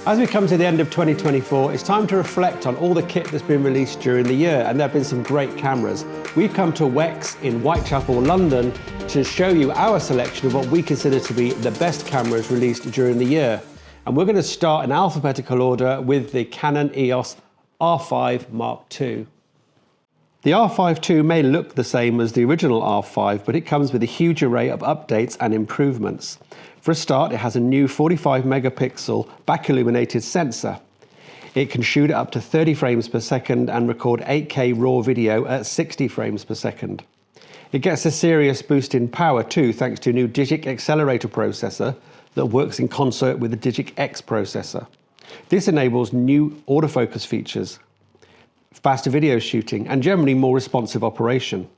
As we come to the end of 2024, it's time to reflect on all the kit that's been released during the year, and there have been some great cameras. We've come to Wex in Whitechapel, London, to show you our selection of what we consider to be the best cameras released during the year. And we're going to start in alphabetical order with the Canon EOS R5 Mark II. The R5 II may look the same as the original R5, but it comes with a huge array of updates and improvements. For a start, it has a new 45 megapixel back illuminated sensor. It can shoot at up to 30 frames per second and record 8K raw video at 60 frames per second. It gets a serious boost in power too, thanks to a new Digic accelerator processor that works in concert with the Digic X processor. This enables new autofocus features, faster video shooting, and generally more responsive operation.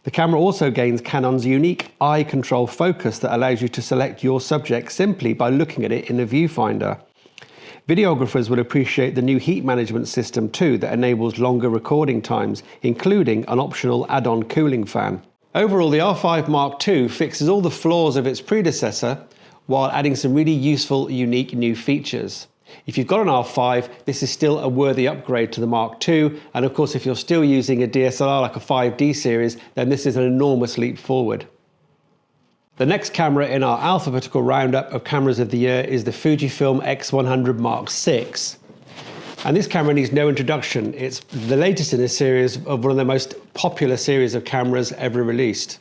The camera also gains Canon's unique eye control focus that allows you to select your subject simply by looking at it in the viewfinder. Videographers will appreciate the new heat management system too that enables longer recording times, including an optional add-on cooling fan. Overall, the R5 Mark II fixes all the flaws of its predecessor while adding some really useful, unique new features. If you've got an R5, this is still a worthy upgrade to the Mark II, and of course if you're still using a DSLR like a 5D series, then this is an enormous leap forward. The next camera in our alphabetical roundup of cameras of the year is the Fujifilm X100 Mark VI. And this camera needs no introduction. It's the latest in a series of one of the most popular series of cameras ever released.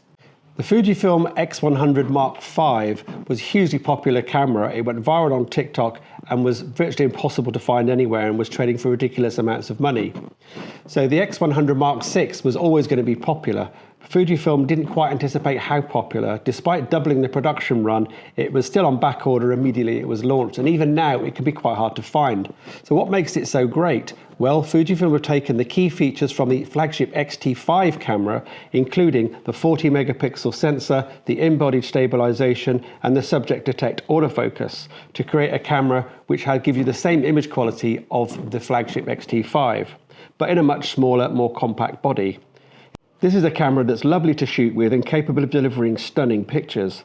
The Fujifilm X100 Mark V was a hugely popular camera. It went viral on TikTok and was virtually impossible to find anywhere and was trading for ridiculous amounts of money. So the X100 Mark VI was always going to be popular. Fujifilm didn't quite anticipate how popular. Despite doubling the production run, it was still on back order immediately it was launched, and even now it can be quite hard to find. So what makes it so great? Well, Fujifilm have taken the key features from the flagship X-T50 camera, including the 40 megapixel sensor, the embodied stabilization, and the subject detect autofocus, to create a camera which gives you the same image quality of the flagship X-T5, but in a much smaller, more compact body. This is a camera that's lovely to shoot with and capable of delivering stunning pictures.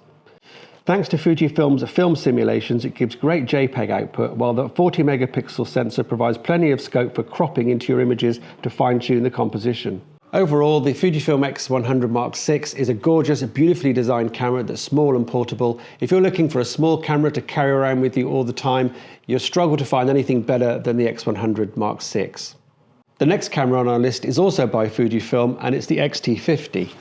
Thanks to Fujifilm's film simulations, it gives great JPEG output, while the 40 megapixel sensor provides plenty of scope for cropping into your images to fine-tune the composition. Overall, the Fujifilm X100 Mark VI is a gorgeous, beautifully designed camera that's small and portable. If you're looking for a small camera to carry around with you all the time, you'll struggle to find anything better than the X100 Mark VI. The next camera on our list is also by Fujifilm, and it's the X-T50.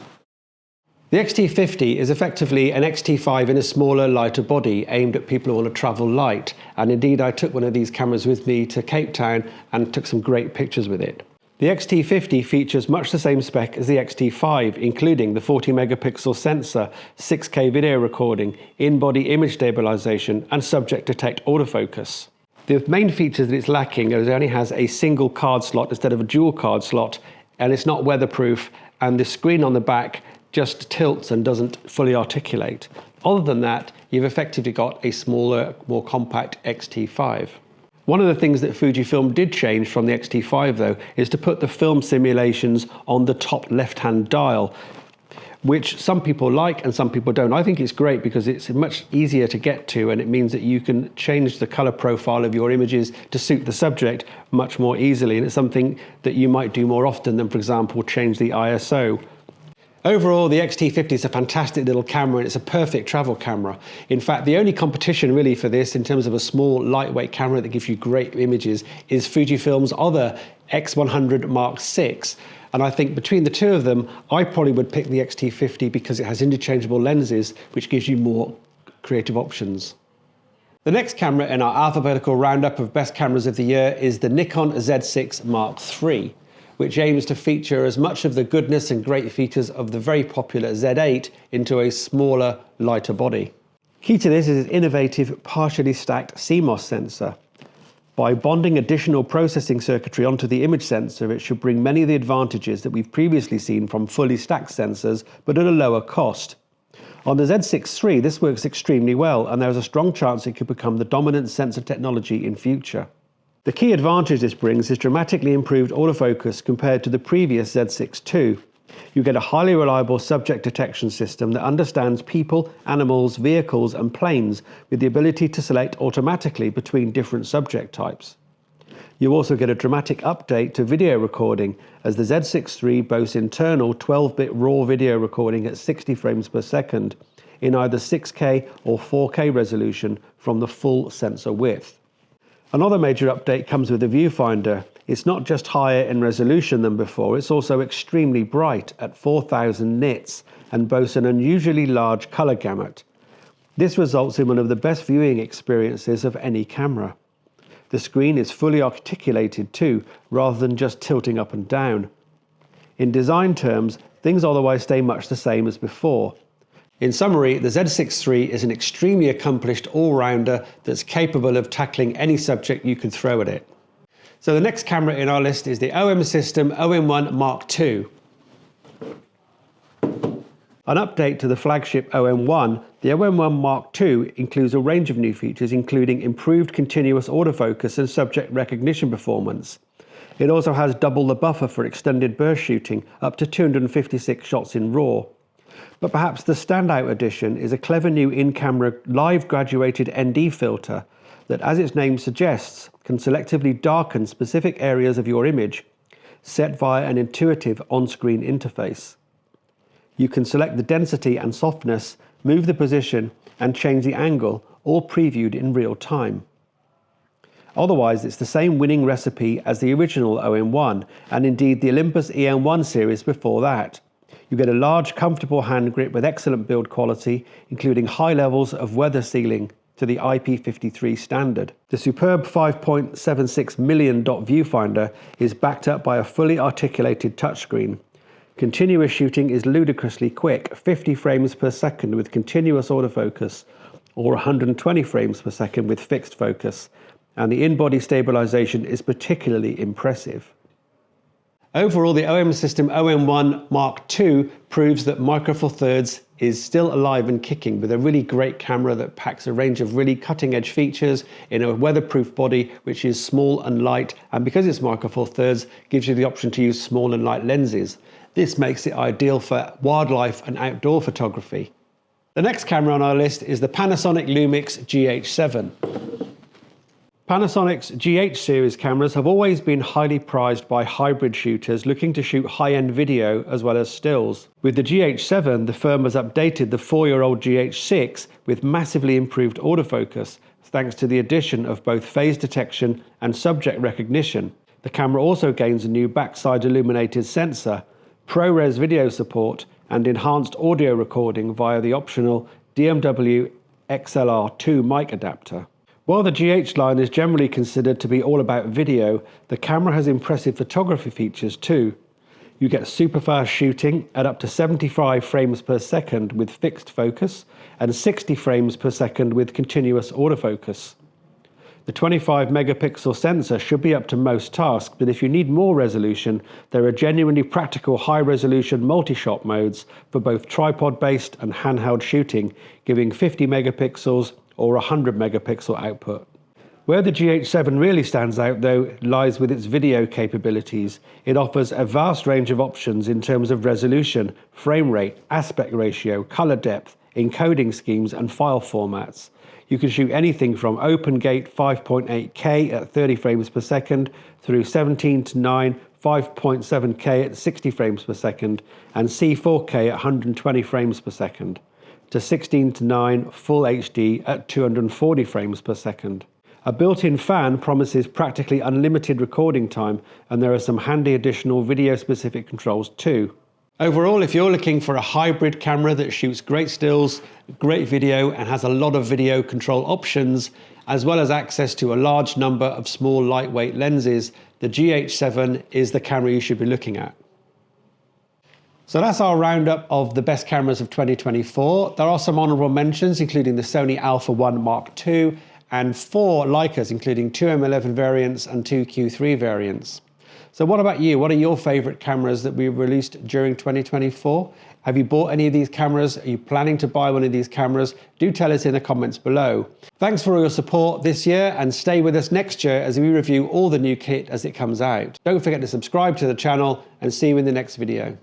The X-T50 is effectively an X-T5 in a smaller, lighter body aimed at people who want to travel light. And indeed, I took one of these cameras with me to Cape Town and took some great pictures with it. The X-T50 features much the same spec as the X-T5, including the 40 megapixel sensor, 6K video recording, in-body image stabilization, and subject detect autofocus. The main features that it's lacking is it only has a single card slot instead of a dual card slot, and it's not weatherproof, and the screen on the back just tilts and doesn't fully articulate. Other than that, you've effectively got a smaller, more compact X-T5. One of the things that Fujifilm did change from the X-T5 though is to put the film simulations on the top left-hand dial, which some people like and some people don't. I think it's great because it's much easier to get to, and it means that you can change the color profile of your images to suit the subject much more easily, and it's something that you might do more often than, for example, change the ISO. Overall, the X-T50 is a fantastic little camera, and it's a perfect travel camera. In fact, the only competition really for this in terms of a small, lightweight camera that gives you great images is Fujifilm's other X100 Mark VI. And I think between the two of them, I probably would pick the X-T50 because it has interchangeable lenses, which gives you more creative options. The next camera in our alphabetical roundup of best cameras of the year is the Nikon Z6 Mark III, which aims to feature as much of the goodness and great features of the very popular Z8 into a smaller, lighter body. Key to this is its innovative partially stacked CMOS sensor. By bonding additional processing circuitry onto the image sensor, it should bring many of the advantages that we've previously seen from fully stacked sensors, but at a lower cost. On the Z6 III, this works extremely well, and there is a strong chance it could become the dominant sensor technology in future. The key advantage this brings is dramatically improved autofocus compared to the previous Z6 II. You get a highly reliable subject detection system that understands people, animals, vehicles and planes with the ability to select automatically between different subject types. You also get a dramatic update to video recording as the Z6III boasts internal 12-bit RAW video recording at 60 frames per second in either 6K or 4K resolution from the full sensor width. Another major update comes with the viewfinder. It's not just higher in resolution than before, it's also extremely bright at 4000 nits and boasts an unusually large colour gamut. This results in one of the best viewing experiences of any camera. The screen is fully articulated too, rather than just tilting up and down. In design terms, things otherwise stay much the same as before. In summary, the Z6III is an extremely accomplished all-rounder that's capable of tackling any subject you can throw at it. So the next camera in our list is the OM System OM1 Mk.II. An update to the flagship OM1, the OM1 Mk.II includes a range of new features including improved continuous autofocus and subject recognition performance. It also has double the buffer for extended burst shooting, up to 256 shots in RAW. But perhaps the standout addition is a clever new in-camera live graduated ND filter that, as its name suggests, can selectively darken specific areas of your image, set via an intuitive on-screen interface. You can select the density and softness, move the position and change the angle, all previewed in real time. Otherwise, it's the same winning recipe as the original OM1 and indeed the Olympus EM1 series before that. You get a large, comfortable hand grip with excellent build quality, including high levels of weather sealing to the IP53 standard. The superb 5.76 million dot viewfinder is backed up by a fully articulated touchscreen. Continuous shooting is ludicrously quick, 50 frames per second with continuous autofocus, or 120 frames per second with fixed focus, and the in-body stabilization is particularly impressive. Overall, the OM System OM1 Mk.II proves that Micro Four Thirds is still alive and kicking with a really great camera that packs a range of really cutting-edge features in a weatherproof body which is small and light, and because it's Micro Four Thirds, gives you the option to use small and light lenses. This makes it ideal for wildlife and outdoor photography. The next camera on our list is the Panasonic Lumix GH7. Panasonic's GH series cameras have always been highly prized by hybrid shooters looking to shoot high-end video as well as stills. With the GH7, the firm has updated the 4-year-old GH6 with massively improved autofocus, thanks to the addition of both phase detection and subject recognition. The camera also gains a new backside illuminated sensor, ProRes video support and enhanced audio recording via the optional DMW XLR2 mic adapter. While the GH line is generally considered to be all about video, the camera has impressive photography features too. You get super fast shooting at up to 75 frames per second with fixed focus and 60 frames per second with continuous autofocus. The 25 megapixel sensor should be up to most tasks, but if you need more resolution, there are genuinely practical high-resolution multi-shot modes for both tripod-based and handheld shooting, giving 50 megapixels or 100 megapixel output. Where the GH7 really stands out, though, lies with its video capabilities. It offers a vast range of options in terms of resolution, frame rate, aspect ratio, color depth, encoding schemes and file formats. You can shoot anything from open-gate 5.8K at 30 frames per second through 17:9 5.7K at 60 frames per second and C4K at 120 frames per second to 16:9 Full HD at 240 frames per second. A built-in fan promises practically unlimited recording time, and there are some handy additional video-specific controls too. Overall, if you're looking for a hybrid camera that shoots great stills, great video and has a lot of video control options, as well as access to a large number of small lightweight lenses, the GH7 is the camera you should be looking at. So that's our roundup of the best cameras of 2024. There are some honorable mentions, including the Sony Alpha 1 Mk.II and 4 Leicas, including 2 M11 variants and 2 Q3 variants. So what about you? What are your favorite cameras that we released during 2024? Have you bought any of these cameras? Are you planning to buy one of these cameras? Do tell us in the comments below. Thanks for all your support this year, and stay with us next year as we review all the new kit as it comes out. Don't forget to subscribe to the channel, and see you in the next video.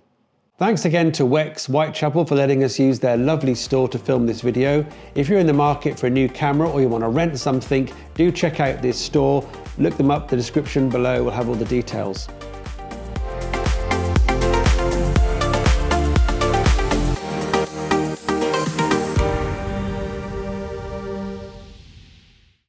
Thanks again to Wex Whitechapel for letting us use their lovely store to film this video. If you're in the market for a new camera or you want to rent something, do check out this store. Look them up, the description below will have all the details.